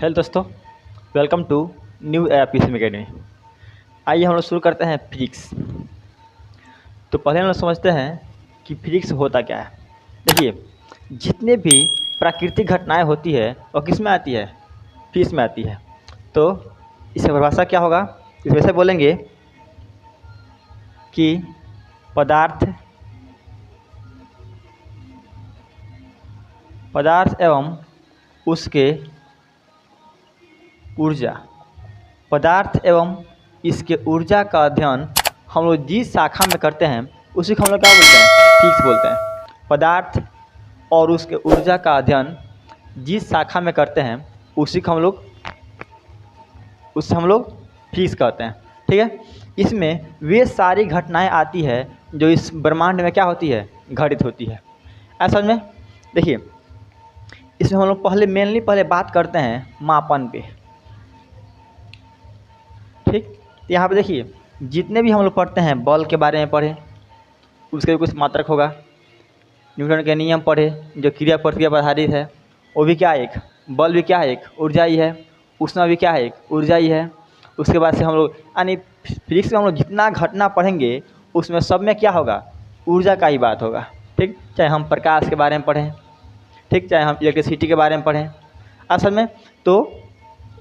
Hello दोस्तों, welcome to new era PCM academy. आइए हम लोग शुरू करते हैं फिजिक्स। तो पहले हम लोग समझते हैं कि फिजिक्स होता क्या है। देखिए, जितने भी प्राकृतिक घटनाएं होती है वो किस में आती है? फिजिक्स में आती है। तो इसकी परिभाषा क्या होगा? इस वैसे बोलेंगे कि पदार्थ एवं उसके ऊर्जा, पदार्थ एवं इसके ऊर्जा का अध्ययन हम लोग जिस शाखा में करते हैं उसी को हम लोग क्या बोलते हैं? फिजिक्स बोलते हैं। पदार्थ और उसके ऊर्जा का अध्ययन जिस शाखा में करते हैं उसे हम लोग फिजिक्स कहते हैं। ठीक है, इसमें वे सारी घटनाएं आती है जो इस ब्रह्मांड में क्या होती है? घटित होती है। ऐसा में देखिए, इसमें हम लोग पहले बात करते हैं मापन पे। ठीक, यहाँ पे देखिए, जितने भी हम लोग पढ़ते हैं बल के बारे में पढ़े, उसके भी कुछ मात्रक होगा। न्यूटन के नियम पढ़े जो क्रिया प्रतिक्रिया पर आधारित है, वो भी क्या है? एक बल भी क्या है? एक ऊर्जा ही है। उष्मा भी क्या है? एक ऊर्जा ही है। उसके बाद से हम लोग यानी फिजिक्स में हम लोग जितना घटना पढ़ेंगे उसमें सब में क्या होगा? ऊर्जा का ही बात होगा। ठीक, चाहे हम प्रकाश के बारे में पढ़ें, ठीक, चाहे हम इलेक्ट्रिसिटी के बारे में पढ़ें। असल में तो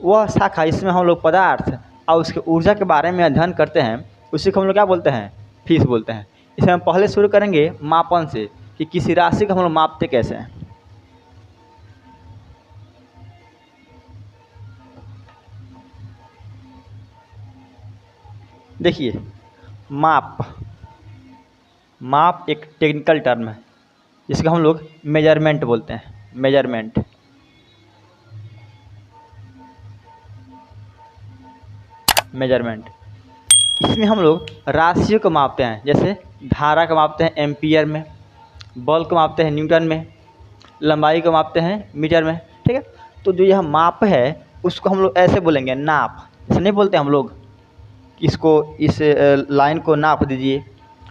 वह शाखा इसमें हम लोग पदार्थ और उसके ऊर्जा के बारे में अध्ययन करते हैं, उसी को हम लोग क्या बोलते हैं? फिजिक्स बोलते हैं। इसमें हम पहले शुरू करेंगे मापन से कि किसी राशि को हम लोग मापते कैसे हैं। देखिए, माप एक टेक्निकल टर्म है जिसको हम लोग मेजरमेंट बोलते हैं। मेजरमेंट इसमें हम लोग राशियों को मापते हैं। जैसे धारा को मापते हैं एम्पियर में, बल को मापते हैं न्यूटन में, लंबाई को मापते हैं मीटर में। ठीक है, तो जो यह माप है उसको हम लोग ऐसे बोलेंगे नाप। ऐसे नहीं बोलते हम लोग इसको, इस लाइन को नाप दीजिए।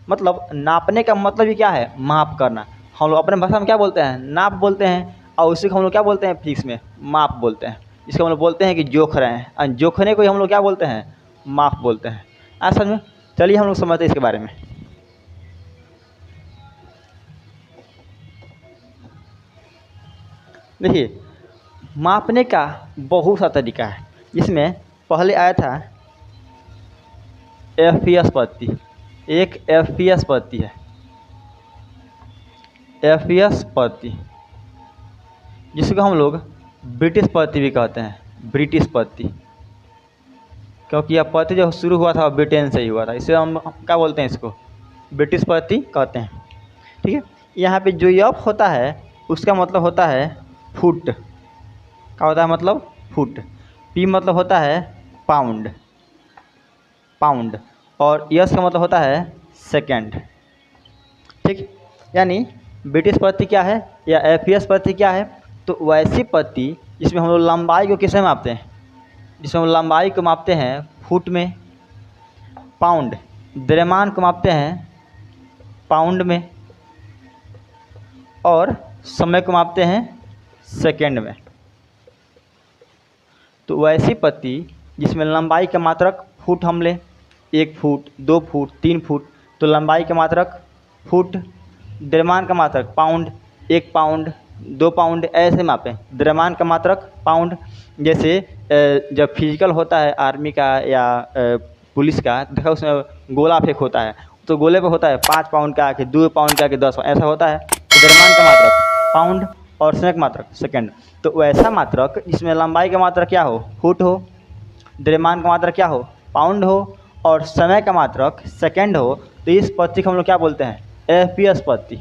मतलब नापने का मतलब ही क्या है? माप करना। हम लोग अपने भाषा में क्या बोलते हैं? नाप बोलते हैं। और उसी को हम लोग क्या बोलते हैं? फिजिक्स में माप बोलते हैं। इसको हम लोग बोलते हैं कि जोख रहे हैं, और जोखने को ही हम लोग क्या बोलते हैं? माप बोलते हैं। असल में चलिए हम लोग समझते हैं इसके बारे में। देखिए, मापने का बहुत सा तरीका है। इसमें पहले आया था एफपीएस पद्धति। एक एफपीएस पद्धति है, एफपीएस पद्धति, जिसको हम लोग ब्रिटिश पद्धति भी कहते हैं। ब्रिटिश पद्धति, क्योंकि यह पद्धति जो शुरू हुआ था ब्रिटेन से ही हुआ था, इसे हम क्या बोलते हैं? इसको ब्रिटिश पद्धति कहते हैं। ठीक है, यहाँ पे जो एफ होता है उसका मतलब होता है फुट। क्या होता है? मतलब फुट। पी मतलब होता है पाउंड, और यस का मतलब होता है सेकंड। ठीक, यानी ब्रिटिश पद्धति क्या है या एफपीएस पद्धति क्या है? तो वैसी पद्धति जिसमें हम लोग लंबाई को किसमें मापते हैं? जिसमें हम लंबाई को मापते हैं फुट में, पाउंड, द्रव्यमान को मापते हैं पाउंड में, और समय को मापते हैं सेकंड में। तो वैसी पद्धति जिसमें लंबाई का मात्रक फुट हम लें, 1 फुट, 2 फुट, 3 फुट, तो लंबाई का मात्रक फुट, द्रव्यमान का मात्रक पाउंड, 1 पाउंड, 2 पाउंड, ऐसे मापें। द्रव्यमान का मात्रक पाउंड। जैसे जब फिजिकल होता है आर्मी का या पुलिस का, देखा उसमें गोला फेंक होता है, तो गोले पे होता है 5 पाउंड का आके, 2 पाउंड का आके, 10 ऐसा होता है। तो द्रव्यमान का मात्रक पाउंड और समय का मात्रक सेकंड। तो वैसा मात्रक जिसमें लंबाई का मात्रक क्या हो? फुट हो, द्रव्यमान का मात्रक क्या हो? पाउंड हो, और समय का मात्रक सेकंड हो, तो इस पद्धति को हम लोग क्या बोलते हैं? एफपीएस पद्धति।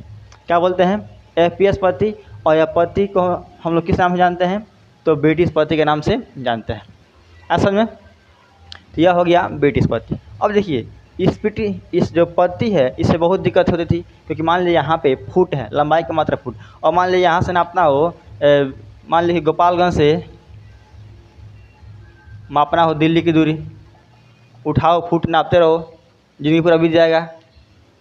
क्या बोलते हैं? एफपीएस पद्धति। और यह पद्धति को हम लोग किस नाम से जानते हैं? तो ब्रिटिश पद्धति के नाम से जानते हैं। असल में तो यह हो गया ब्रिटिश पद्धति। अब देखिए, इस जो पद्धति है इससे बहुत दिक्कत होती थी, क्योंकि मान लीजिए यहाँ पे फुट है, लंबाई का मात्रक फुट, और मान लीजिए यहाँ से नापना हो, मान लीजिए गोपालगंज से मापना हो दिल्ली की दूरी, उठाओ फुट नापते रहो, जिंदगी पूरा बीत जाएगा,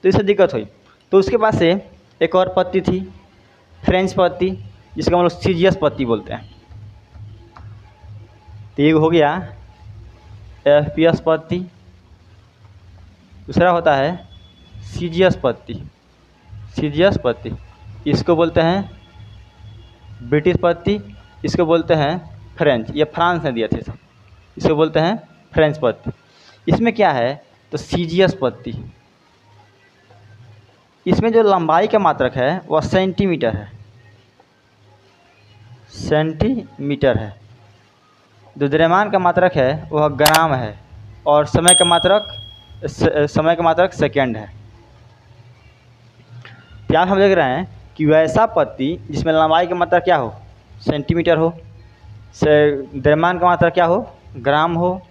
तो इससे दिक्कत हुई। तो उसके बाद से एक और पद्धति थी, फ्रेंच पद्धति, जिसको हम लोग सीजीएस पद्धति बोलते हैं। तो एक हो गया FPS पद्धति, दूसरा होता है CGS पद्धति। CGS पद्धति इसको बोलते हैं ब्रिटिश पद्धति, इसको बोलते हैं फ्रेंच, ये फ्रांस ने दिए थे सब, इसको बोलते हैं फ्रेंच पद्धति। इसमें क्या है तो CGS पद्धति, इसमें जो लंबाई का मात्रक है वह सेंटीमीटर है, सेंटीमीटर है। जो द्रव्यमान का मात्रक है वह ग्राम है और समय का मात्रक सेकंड है। क्या हम देख रहे हैं कि वैसा पद्धति जिसमें लंबाई का मात्रक क्या हो सेंटीमीटर हो, द्रव्यमान का मात्रक क्या हो ग्राम हो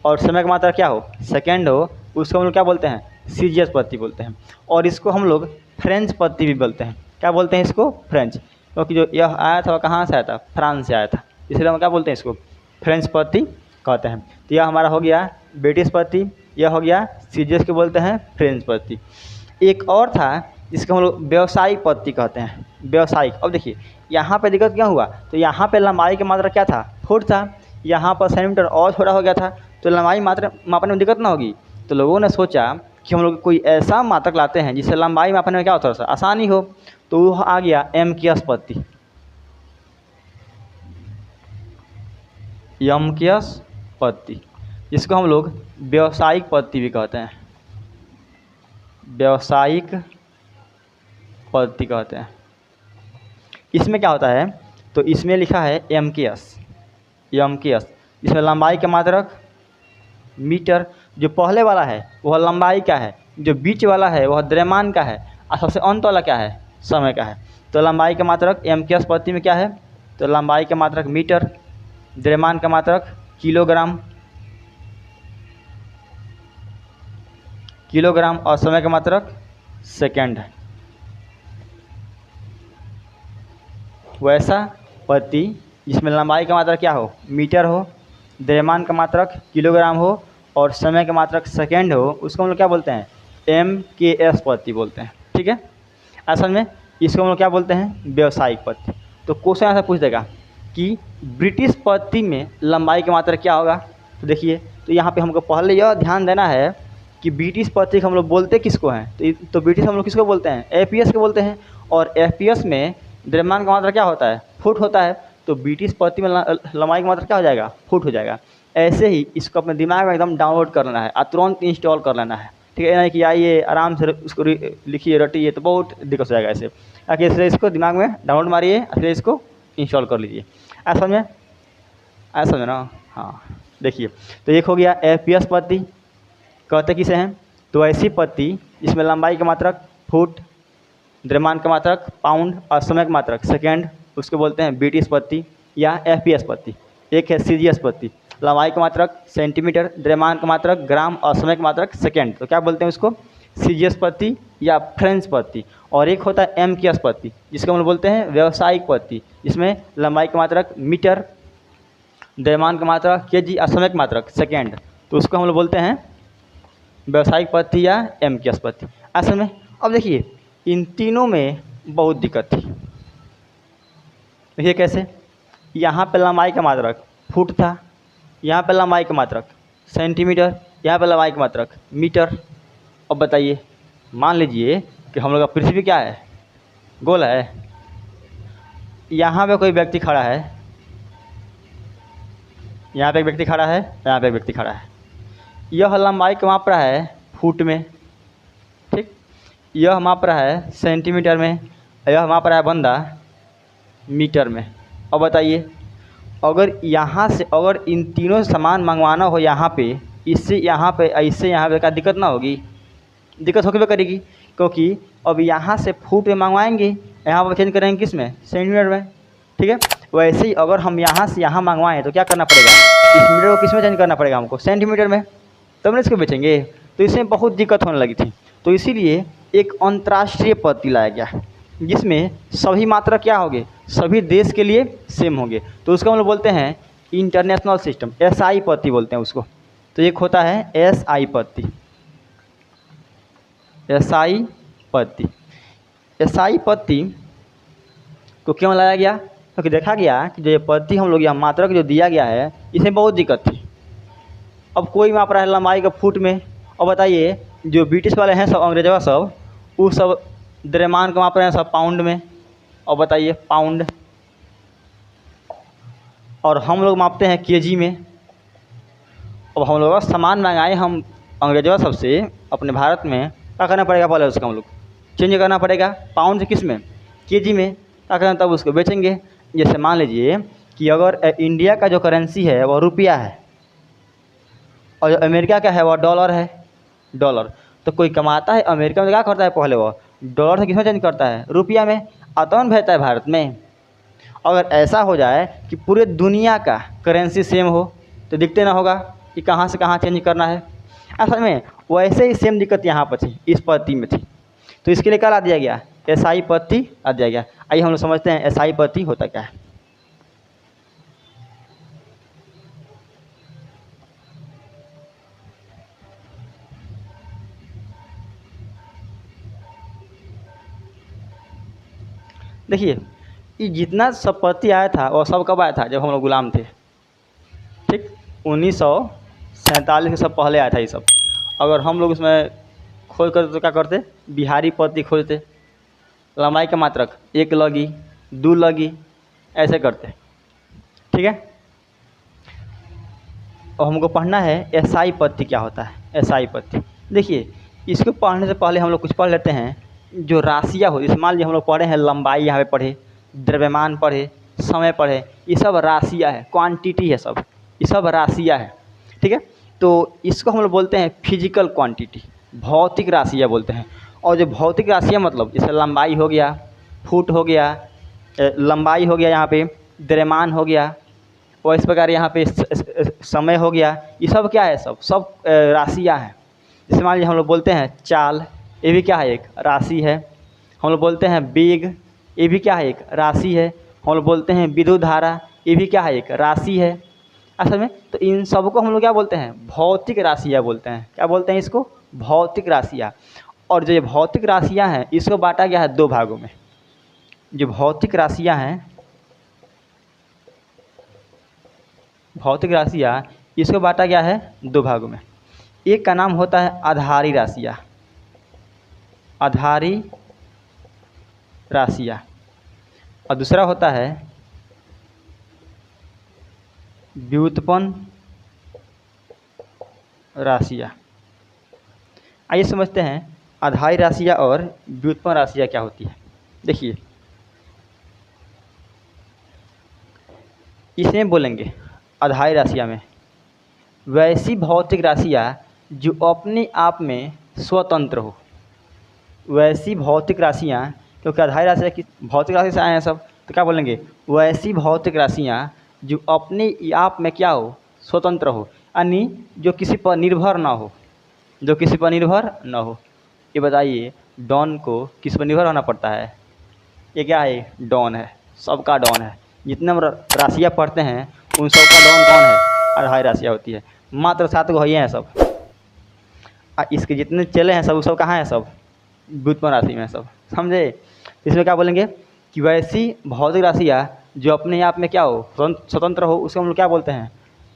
और समय का मात्रक क्या हो सेकंड हो, उसको हम लोग क्या बोलते हैं CGS पद्धति बोलते हैं। और इसको हम लोग फ्रेंच पद्धति भी बोलते हैं। क्या बोलते हैं इसको फ्रेंच, क्योंकि जो यह आया था वह कहाँ से आया था फ्रांस से आया था, इसलिए हम क्या बोलते हैं इसको फ्रेंच पद्धति कहते हैं। तो यह हमारा हो गया ब्रिटिश पद्धति, यह हो गया CGS को बोलते हैं फ्रेंच पद्धति। एक और था जिसको हम लोग व्यावसायिक पद्धति कहते हैं, व्यावसायिक। अब देखिए यहाँ पे दिक्कत क्या हुआ, तो यहाँ पे लंबाई का मात्रा क्या था फुट था, यहाँ पर सेंटीमीटर और थोड़ा हो गया था, तो लंबाई मात्रा मापने में दिक्कत ना होगी। तो लोगों ने सोचा कि हम लोग कोई ऐसा मात्रक लाते हैं जिससे लंबाई मापने में क्या होता है आसानी हो, तो वो आ गया MKS पद्धति। MKS पद्धति जिसको हम लोग व्यावसायिक पद्धति भी कहते हैं, व्यावसायिक पद्धति कहते हैं। इसमें क्या होता है तो इसमें लिखा है MKS, इसमें लंबाई का मात्रक मीटर, जो पहले वाला है वह लंबाई का है, जो बीच वाला है वह द्रव्यमान का है और सबसे अंत वाला क्या है समय का है। तो लंबाई का मात्रक MKS पद्धति में क्या है तो लंबाई का मात्रक मीटर, द्रव्यमान का मात्रक किलोग्राम और समय का मात्रक सेकंड है। वैसा पद्धति जिसमें लंबाई का मात्रक क्या हो मीटर हो, द्रव्यमान का मात्रक किलोग्राम हो और समय का मात्रक सेकंड हो, उसको हम लोग क्या बोलते हैं MKS पद्धति बोलते हैं। ठीक है, असल में इसको हम लोग क्या बोलते हैं व्यावसायिक पद्धति। तो क्वेश्चन ऐसा पूछ देगा कि ब्रिटिश पद्धति में लंबाई का मात्रक क्या होगा। तो देखिए तो यहाँ पे हमको पहले यह ध्यान देना है कि ब्रिटिश पद्धति हम लोग बोलते किसको हैं, तो ब्रिटिश हम लोग किसको बोलते हैं FPS को बोलते हैं, और FPS में द्रव्यमान का मात्रा क्या होता है फुट होता है। तो ब्रिटिश पद्धति में लंबाई का मात्रा क्या हो जाएगा फुट हो जाएगा। ऐसे ही इसको अपने दिमाग में एकदम डाउनलोड कर लेना है और तुरंत इंस्टॉल कर लेना है। ठीक है, नहीं कि आइए आराम से उसको लिखिए रटिए तो बहुत दिक्कत हो जाएगा ऐसे। ताकि इसलिए इसको दिमाग में डाउनलोड मारिए फिर इसको इंस्टॉल कर लीजिए। ऐसा समझे ना। हाँ देखिए तो एक हो गया FPS पद्धति, कहते किसे हैं तो ऐसी पद्धति जिसमें लंबाई का मात्रक फुट, द्रव्यमान का मात्रक पाउंड और समय का मात्रक सेकंड, उसको बोलते हैं ब्रिटिश पद्धति या FPS पद्धति। एक है CGS पद्धति, लंबाई का मात्रक सेंटीमीटर, द्रव्यमान का मात्रक ग्राम और समय का मात्रक सेकंड, तो क्या बोलते हैं उसको CGS पद्धति या फ्रेंच पद्धति। और एक होता है MKS पद्धति जिसको हम लोग बोलते हैं व्यावसायिक पद्धति, जिसमें लंबाई का मात्रक मीटर, द्रव्यमान का मात्रक kg और समय का मात्रक सेकंड, तो उसको हम लोग बोलते हैं व्यावसायिक पद्धति या MKS पद्धति। असल में अब देखिए इन तीनों में बहुत दिक्कत थी। देखिए कैसे, यहाँ पे लंबाई का मात्रक फुट था, यहाँ पे लंबाई का मात्रक सेंटीमीटर, यहाँ पे लंबाई का मात्रक मीटर। अब बताइए मान लीजिए कि हम लोग का पृथ्वी क्या है गोल है, यहाँ पे कोई व्यक्ति खड़ा है, यहाँ पे एक व्यक्ति खड़ा है, यहाँ पे एक व्यक्ति खड़ा है। यह लंबाई को माप रहा है फुट में, ठीक, यह माप रहा है सेंटीमीटर में, यह माप रहा है बंदा मीटर में। अब बताइए अगर यहाँ से अगर इन तीनों सामान मंगवाना हो यहाँ पे, इससे यहाँ पे ऐसे यहाँ पे, क्या दिक्कत ना होगी? दिक्कत होगी करेगी, क्योंकि अब यहाँ से फुट में मंगवाएंगे, यहाँ पर चेंज करेंगे किस में सेंटीमीटर में। ठीक है, वैसे ही अगर हम यहाँ से यहाँ मंगवाएं तो क्या करना पड़ेगा इस मीटर को किस में चेंज करना पड़ेगा हमको सेंटीमीटर में, तब ना इसको बेचेंगे। तो इसमें बहुत दिक्कत होने लगी थी, तो इसीलिए एक अंतर्राष्ट्रीय पद्धति लाया गया जिसमें सभी मात्रा क्या होंगे सभी देश के लिए सेम होंगे, तो उसको हम लोग बोलते हैं इंटरनेशनल सिस्टम, SI पद्धति बोलते हैं उसको। तो एक होता है SI पद्धति, SI पद्धति। SI पद्धति को क्यों लाया गया, क्योंकि देखा गया कि जो ये पद्धति हम लोग यहाँ मात्रक जो दिया गया है इसमें बहुत दिक्कत थी। अब कोई माप रहा है लंबाई का फुट में, और बताइए जो ब्रिटिश वाले हैं सब, अंग्रेजवा सब, वो सब द्रव्यमान को माप रहे हैं सब पाउंड में। और बताइए पाउंड, और हम लोग मापते हैं केजी में। अब हम लोग का सामान मंगाए हम अंग्रेजों सबसे अपने भारत में, क्या करना पड़ेगा पहले उसका हम लोग चेंज करना पड़ेगा पाउंड से किस में, केजी में, क्या करें तब उसको बेचेंगे। जैसे मान लीजिए कि अगर इंडिया का जो करेंसी है वो रुपया है, और जो अमेरिका का है वो डॉलर है, डॉलर। तो कोई कमाता है अमेरिका में, क्या करता है पहले वो डॉलर से किसमें चेंज करता है, रुपया में, अतवन भेजता है भारत में। अगर ऐसा हो जाए कि पूरे दुनिया का करेंसी सेम हो तो दिखते ना होगा कि कहाँ से कहाँ चेंज करना है। असल में वैसे ही सेम दिक्कत यहाँ पर थी, इस पद्धति में थी। तो इसके लिए क्या ला दिया गया, एसआई पद्धति ला दिया गया। आइए हम लोग समझते हैं एसआई पद्धति होता क्या है। देखिए ये जितना सब पद्धति आया था वो सब कब आया था, जब हम लोग गुलाम थे। ठीक, 1947 के सब पहले आया था ये सब। अगर हम लोग उसमें खोज करते तो क्या करते, बिहारी पद्धति खोजते, लंबाई का मात्रक 1 लगी 2 लगी ऐसे करते। ठीक है, और हमको पढ़ना है एसआई पद्धति क्या होता है। एसआई पद्धति देखिए, इसको पढ़ने से पहले हम लोग कुछ पढ़ लेते हैं जो राशियाँ हो। जैसे मान लीजिए हम लोग पढ़े हैं लंबाई, यहाँ पे पढ़े, द्रव्यमान पढ़े, समय पढ़े, ये सब राशियाँ है, क्वांटिटी है सब, ये सब राशियाँ है। ठीक है, तो इसको हम लोग बोलते हैं फिजिकल क्वांटिटी, भौतिक राशियाँ बोलते हैं। और जो भौतिक राशियाँ मतलब जैसे लंबाई हो गया, फुट हो गया, लंबाई हो गया, यहाँ पे द्रव्यमान हो गया, और इस प्रकार यहाँ पे समय हो गया, ये सब क्या है, सब सब राशियाँ हैं। जैसे मान लीजिए हम लोग बोलते हैं चाल, ये भी क्या है, एक राशि है। हम लोग बोलते हैं वेग, ये भी क्या है, एक राशि है। हम लोग बोलते हैं विद्युत धारा, ये भी क्या है, एक राशि है असल में। तो इन सब को हम लोग क्या बोलते हैं, भौतिक राशियाँ बोलते हैं। क्या बोलते हैं इसको, भौतिक राशियाँ। और जो ये भौतिक राशियाँ हैं इसको बांटा गया है 2 भागों में। जो भौतिक राशियाँ हैं, भौतिक राशियाँ, इसको बांटा गया है 2 भागों में। एक का नाम होता है आधारी राशियाँ, आधारी राशियाँ, और दूसरा होता है व्युत्पन्न राशियाँ। आइए समझते हैं आधारी राशियाँ और व्युत्पन्न राशियाँ क्या होती है। देखिए इसमें बोलेंगे आधारी राशियाँ में वैसी भौतिक राशियाँ जो अपने आप में स्वतंत्र हो। वैसी भौतिक राशियाँ, क्योंकि आधारी राशियाँ की भौतिक राशि से आए हैं सब, तो क्या बोलेंगे, वैसी भौतिक राशियाँ जो अपने आप में क्या हो, स्वतंत्र हो, यानी जो किसी पर निर्भर ना हो, जो किसी पर निर्भर ना हो। ये बताइए डॉन को किस पर निर्भर होना पड़ता है, ये क्या है, डॉन है, सबका डॉन है। जितने हम राशियाँ पढ़ते हैं उन सब का डॉन कौन है, आधारी राशियाँ होती है। मात्र 7 गो है सब, इसके जितने चले हैं सब, सब कहाँ हैं, सब व्युत्पन्न राशि में सब, समझे। इसमें क्या बोलेंगे कि वैसी भौतिक राशियाँ जो अपने आप में क्या हो, स्वतंत्र हो, उसको हम लोग क्या बोलते हैं,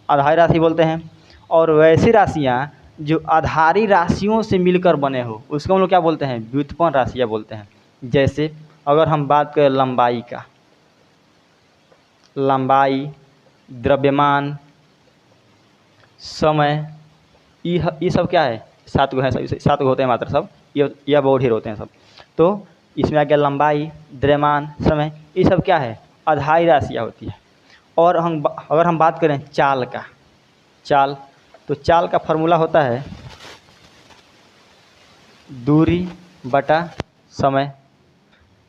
आधारी राशि बोलते हैं। और वैसी राशियाँ जो आधारी राशियों से मिलकर बने हो, उसको हम लोग क्या बोलते हैं, व्युत्पन्न राशियाँ बोलते हैं। जैसे अगर हम बात करें लंबाई का, लंबाई, द्रव्यमान, समय, ये सब क्या है, 7 गो हैं सब, 7 गो होते हैं मात्र सब, ये बहुत ढेर होते हैं सब। तो इसमें आ गया लंबाई, द्रव्यमान, समय, ये सब क्या है, आधारी राशियाँ होती है। और अगर हम बात करें चाल का, चाल, तो चाल का फॉर्मूला होता है दूरी बटा समय।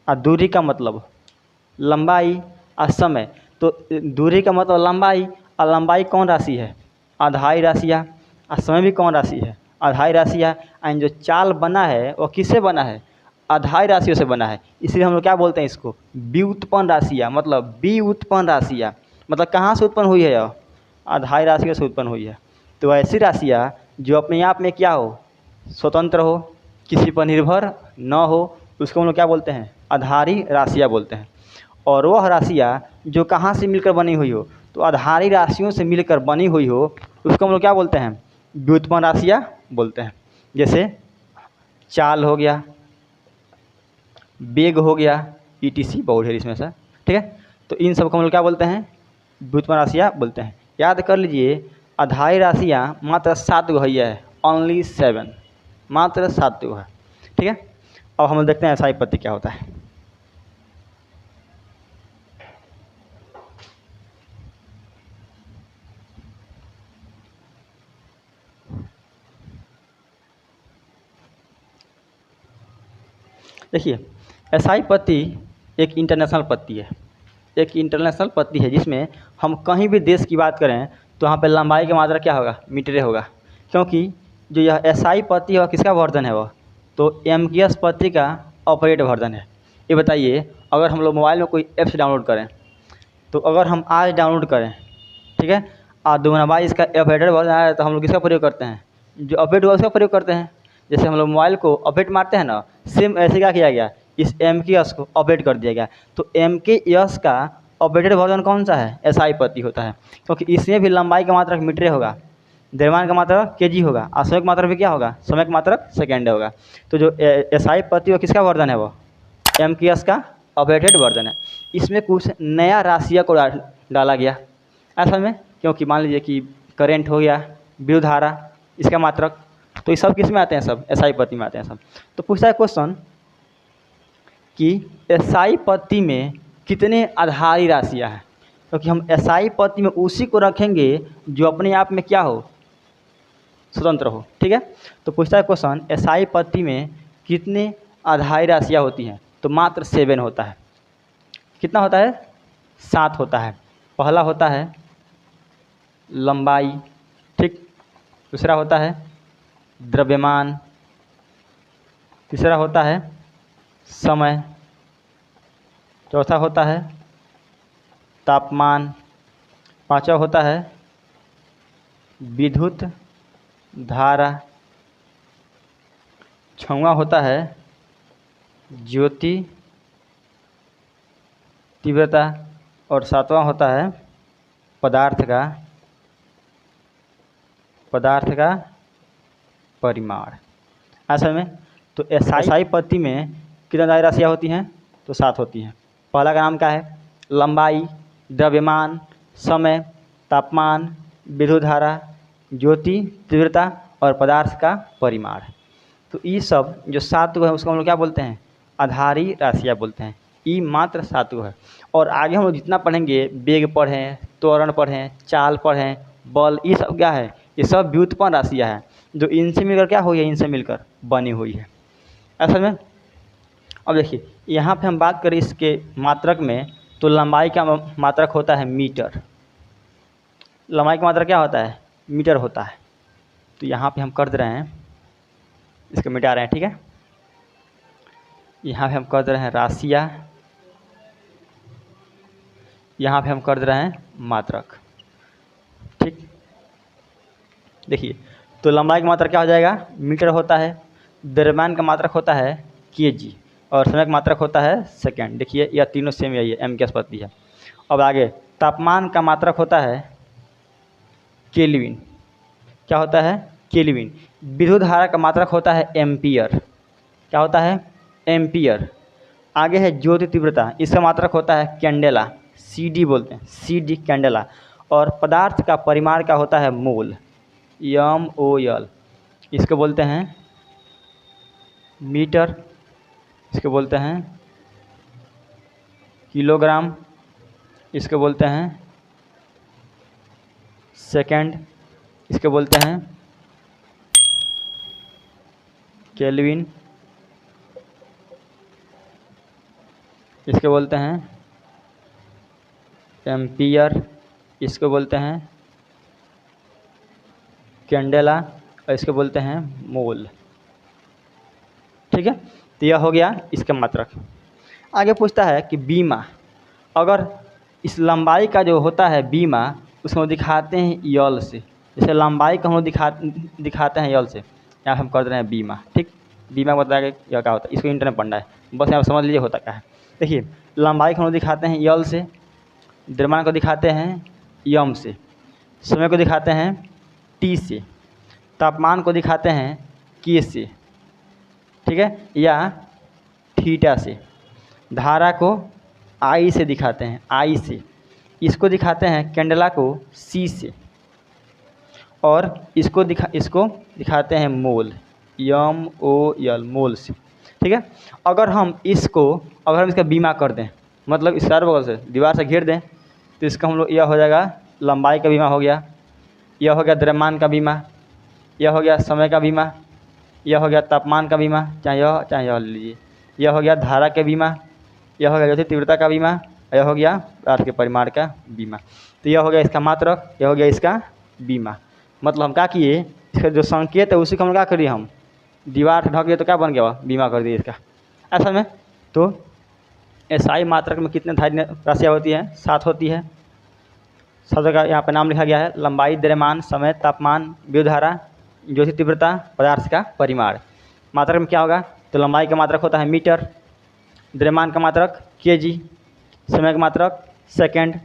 और दूरी का मतलब लंबाई और समय, तो दूरी का मतलब लंबाई, और लंबाई कौन राशि है, आधारी राशियाँ, और समय भी कौन राशि है, आधारी राशियाँ। एंड जो चाल बना है वो किससे बना है, आधारी राशियों से बना है। इसलिए हम लोग क्या बोलते हैं इसको, व्युत्पन्न राशियाँ, मतलब व्युत्पन्न राशियाँ, मतलब कहाँ से उत्पन्न हुई है यह, आधारी राशियों से उत्पन्न हुई है। तो ऐसी राशियाँ जो अपने आप में क्या हो, स्वतंत्र हो, किसी पर निर्भर न हो, उसको हम लोग क्या बोलते हैं, आधारी राशियाँ बोलते हैं। और वह राशियाँ जो कहाँ से मिलकर बनी हुई हो, तो आधारी राशियों से मिलकर बनी हुई हो उसको हम लोग क्या बोलते हैं, व्युत्पन्न राशियाँ बोलते हैं। जैसे चाल हो गया, वेग हो गया, ETC बहुत है इसमें से, ठीक है। तो इन सब को हम लोग क्या बोलते हैं, व्युत्पन्न राशियाँ बोलते हैं। याद कर लीजिए आधारी राशियाँ मात्र 7 गो है, ओनली 7, मात्र 7 गो है, ठीक है। अब हम लोग देखते हैं SI पद्धति क्या होता है। देखिए SI पद्धति एक इंटरनेशनल पद्धति है, एक इंटरनेशनल पद्धति है जिसमें हम कहीं भी देश की बात करें तो वहाँ पे लंबाई की मात्रा क्या होगा, मीटरे होगा। क्योंकि जो यह SI पद्धति है किसका वर्जन है, वह तो MKS पद्धति का ऑपरेट वर्जन है। ये बताइए अगर हम लोग मोबाइल में कोई ऐप्स डाउनलोड करें तो अगर हम आज डाउनलोड करें, ठीक है, और 2 इसका अपडेटेड वर्जन आया तो हम लोग किसका प्रयोग करते हैं, जो अपडेट हुआ उसका प्रयोग करते हैं। जैसे हम लोग मोबाइल को अपडेट मारते हैं ना, सेम ऐसे क्या किया गया, इस MKS को अपडेट कर दिया गया। तो MKS का अपडेटेड वर्जन कौन सा है, SI पद्धति होता है। क्योंकि इसमें भी लंबाई का मात्रक मीटरे होगा, द्रव्यमान का मात्रक kg होगा, और समय का मात्रक भी क्या होगा, समय का मात्रक सेकेंड होगा। तो जो SI पद्धति वो किसका वर्जन है, वो MKS का अपडेटेड वर्जन है। इसमें कुछ नया राशियाँ को डाला गया असल में, क्योंकि मान लीजिए कि करेंट हो गया, विद्युत धारा, इसका मात्रक, तो ये सब किस में आते हैं, सब SI पद्धति में आते हैं सब। तो पूछता है क्वेश्चन कि SI पद्धति में कितने आधारी राशियाँ हैं, क्योंकि हम SI पद्धति में उसी को रखेंगे जो अपने आप में क्या हो, स्वतंत्र हो, ठीक है। तो पूछता है क्वेश्चन SI पद्धति में कितने आधारी राशियाँ होती हैं, तो मात्र 7 होता है। कितना होता है, 7 होता है। पहला होता है लंबाई, ठीक, दूसरा होता है द्रव्यमान, तीसरा होता है समय, चौथा होता है तापमान, पांचवा होता है विद्युत धारा, छठवां होता है ज्योति तीव्रता, और सातवां होता है पदार्थ का परिमाण। असल में तो SI पद्धति में कितनी आधारी राशियाँ होती हैं, तो 7 होती हैं। पहला का नाम क्या है, लंबाई, द्रव्यमान, समय, तापमान, विद्युत धारा, ज्योति तीव्रता और पदार्थ का परिमाण। तो ये सब जो 7 है उसको हम लोग क्या बोलते हैं, आधारी राशियाँ बोलते हैं। ये मात्र 7 है। और आगे हम लोग जितना पढ़ेंगे, वेग पढ़ें, त्वरण पढ़ें, चाल पढ़ें, बल, ये सब क्या है, ये सब व्युत्पन्न राशियाँ हैं जो इनसे मिलकर क्या हुई है, इनसे मिलकर बनी हुई है असल में। अब देखिए यहाँ पे हम बात करें इसके मात्रक में, तो लंबाई का मात्रक होता है मीटर। लंबाई का मात्रक क्या होता है, मीटर होता है। तो यहाँ पे हम कर दे रहे हैं, इसको मिटा रहे हैं, ठीक है। यहाँ पे हम कर दे रहे हैं राशियाँ, यहाँ पे हम कर दे रहे हैं मात्रक, ठीक। देखिए तो लंबाई का मात्रक क्या हो जाएगा, मीटर होता है, द्रव्यमान का मात्रक होता है kg, और समय का मात्रक होता है सेकेंड। देखिए यह तीनों सेम यही है, MKS पद्धति है। अब आगे तापमान का मात्रक होता है केल्विन, क्या होता है, केल्विन। विद्युत धारा का मात्रक होता है एम्पियर, क्या होता है, एम्पियर। आगे है ज्योति तीव्रता, इसका मात्रक होता है कैंडेला, CD बोलते हैं, CD कैंडेला। और पदार्थ का परिमाण क्या होता है, मोल, MOL। इसको बोलते हैं मीटर, इसको बोलते हैं किलोग्राम, इसको बोलते हैं सेकंड, इसको बोलते हैं केल्विन, इसको बोलते हैं एम्पियर, इसको बोलते हैं कैंडेला, और इसको बोलते हैं मोल, ठीक है। तो यह हो गया इसका मात्रक। आगे पूछता है कि बीमा, अगर इस लंबाई का जो होता है बीमा, उसको दिखाते हैं यल से। जैसे लंबाई को हम दिखाते हैं यल से, यहाँ हम कर दे रहे हैं बीमा, ठीक। बीमा को बताया कि यह क्या होता है, इसको इंटर में पढ़ना है, बस यहाँ समझ लीजिए होता क्या है। देखिए लंबाई को हम दिखाते हैं यल से, द्रव्यमान को दिखाते हैं यम से, समय को दिखाते हैं टी से, तापमान को दिखाते हैं के से, ठीक है, या थीटा से, धारा को आई से दिखाते हैं, आई से, इसको दिखाते हैं कैंडेला को सी से, और इसको दिखाते हैं मोल, यम ओ यल, मोल से, ठीक है। अगर हम इसका बीमा कर दें, मतलब इस चारों बगल से दीवार से घेर दें, तो इसका हम लोग यह हो जाएगा लंबाई का बीमा हो गया, यह हो गया द्रव्यमान का बीमा, यह हो गया समय का बीमा, यह हो गया तापमान का बीमा, चाहे यह ले लीजिए, यह हो गया धारा के बीमा, यह हो गया ज्योति तीव्रता का बीमा, यह हो गया पदार्थ के परिमाण का बीमा। तो यह हो गया इसका मात्रक, यह हो गया इसका बीमा। मतलब हम क्या किए, इसका जो संकेत है उसी को हम क्या करिए, हम दीवार से ढक दिए तो क्या बन गया, बीमा कर दिए इसका। ऐसा में तो एसआई मात्रक में कितने धारी राशियाँ होती हैं, 7 होती है। 7 का यहाँ पे नाम लिखा गया है, लंबाई, द्रव्यमान, समय, तापमान, विद्युत धारा, ज्योति तीव्रता, पदार्थ का परिमाण। मात्रक में क्या होगा, तो लंबाई का मात्रक होता है मीटर, द्रव्यमान का मात्रक केजी, समय का मात्रक सेकंड,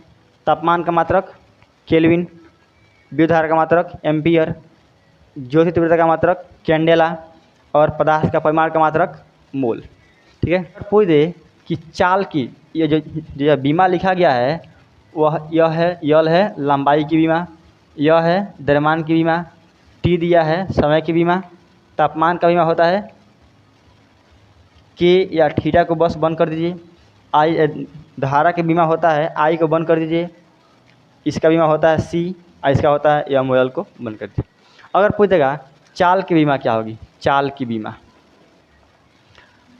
तापमान का मात्रक केल्विन, विद्युत धारा का मात्रक एम्पियर, ज्योति तीव्रता का मात्रक कैंडेला, और पदार्थ का परिमाण का मात्रक मोल, ठीक है। पूछ दे कि चाल की ये जो बीमा लिखा गया है वह यल है लंबाई की बीमा, यह है द्रव्यमान की बीमा, टी दिया है समय की बीमा, तापमान का बीमा होता है के या थीटा को बस बंद कर दीजिए, आई धारा के बीमा होता है आई को बंद कर दीजिए, इसका बीमा होता है सी, और इसका होता है यम एल को बंद कर दीजिए। अगर पूछ देगा चाल की बीमा क्या होगी, चाल की बीमा,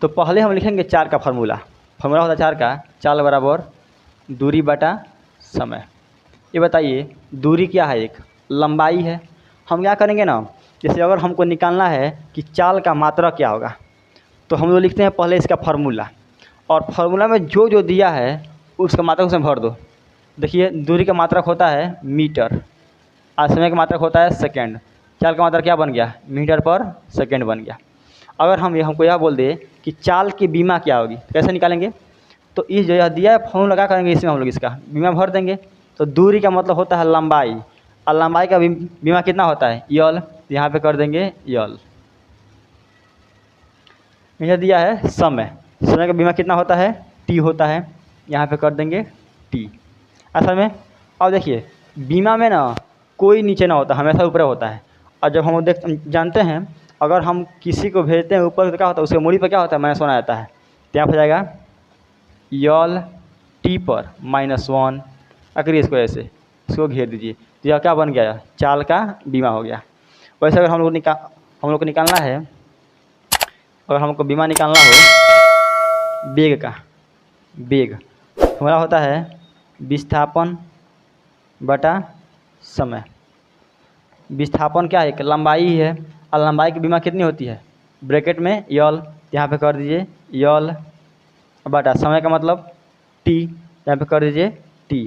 तो पहले हम लिखेंगे चाल का फार्मूला होता है चाल का, चाल बराबर दूरी बटा समय। ये बताइए दूरी क्या है, एक लंबाई है। हम क्या करेंगे ना, जैसे अगर हमको निकालना है कि चाल का मात्रा क्या होगा, तो हम लोग लिखते हैं पहले इसका फार्मूला, और फार्मूला में जो जो दिया है उसका मात्रक उसमें भर दो। देखिए दूरी का मात्रक होता है मीटर, और समय का मात्रक होता है सेकंड, चाल का मात्रक क्या बन गया, मीटर पर सेकंड बन गया। अगर हमको यह बोल दे कि चाल की बीमा क्या होगी, तो कैसे निकालेंगे, तो इस जो यह दिया है फॉर्मूला क्या करेंगे, इसमें हम लोग इसका बीमा भर देंगे। तो दूरी का मतलब होता है लंबाई, और लंबाई का बीमा कितना होता है यल, यहाँ पे कर देंगे यल। यह दिया है समय का बीमा कितना होता है टी होता है, यहाँ पे कर देंगे टी। असल में अब देखिए बीमा में ना कोई नीचे ना होता, हमेशा ऊपर होता है। और जब हम जानते हैं अगर हम किसी को भेजते हैं ऊपर तो क्या होता है, उसके मूड़ी पर क्या होता है, मैंने सुना जाता है, तो यहाँ पर जाएगा यल टी पर -1। अगर इसको ऐसे इसको घेर दीजिए तो यह क्या बन गया, चाल का बीमा हो गया। वैसे अगर हम लोग को निकालना है, अगर हमको बीमा निकालना हो वेग का, वेग हमारा होता है विस्थापन बटा समय। विस्थापन क्या है, एक लंबाई ही है, और लंबाई की बीमा कितनी होती है, ब्रैकेट में यल, यहाँ पे कर दीजिए यल बटा समय का मतलब टी, यहाँ पे कर दीजिए टी,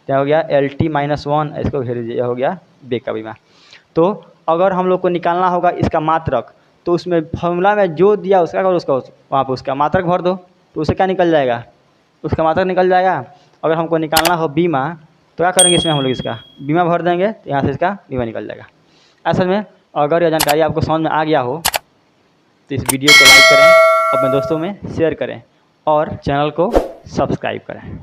यहाँ हो गया LT-1, इसको घेर दीजिए, यह हो गया वेग का बीमा। तो अगर हम लोग को निकालना होगा इसका मात्रक, तो उसमें फॉर्मूला में जो दिया उसका अगर उसका वहाँ पर उसका मात्रक भर दो, तो उससे क्या निकल जाएगा, उसका मात्रक निकल जाएगा। अगर हमको निकालना हो बीमा, तो क्या करेंगे, इसमें हम लोग इसका बीमा भर देंगे, तो यहाँ से इसका बीमा निकल जाएगा। असल में अगर यह जानकारी आपको समझ में आ गया हो तो इस वीडियो को लाइक करें, अपने दोस्तों में शेयर करें, और चैनल को सब्सक्राइब करें।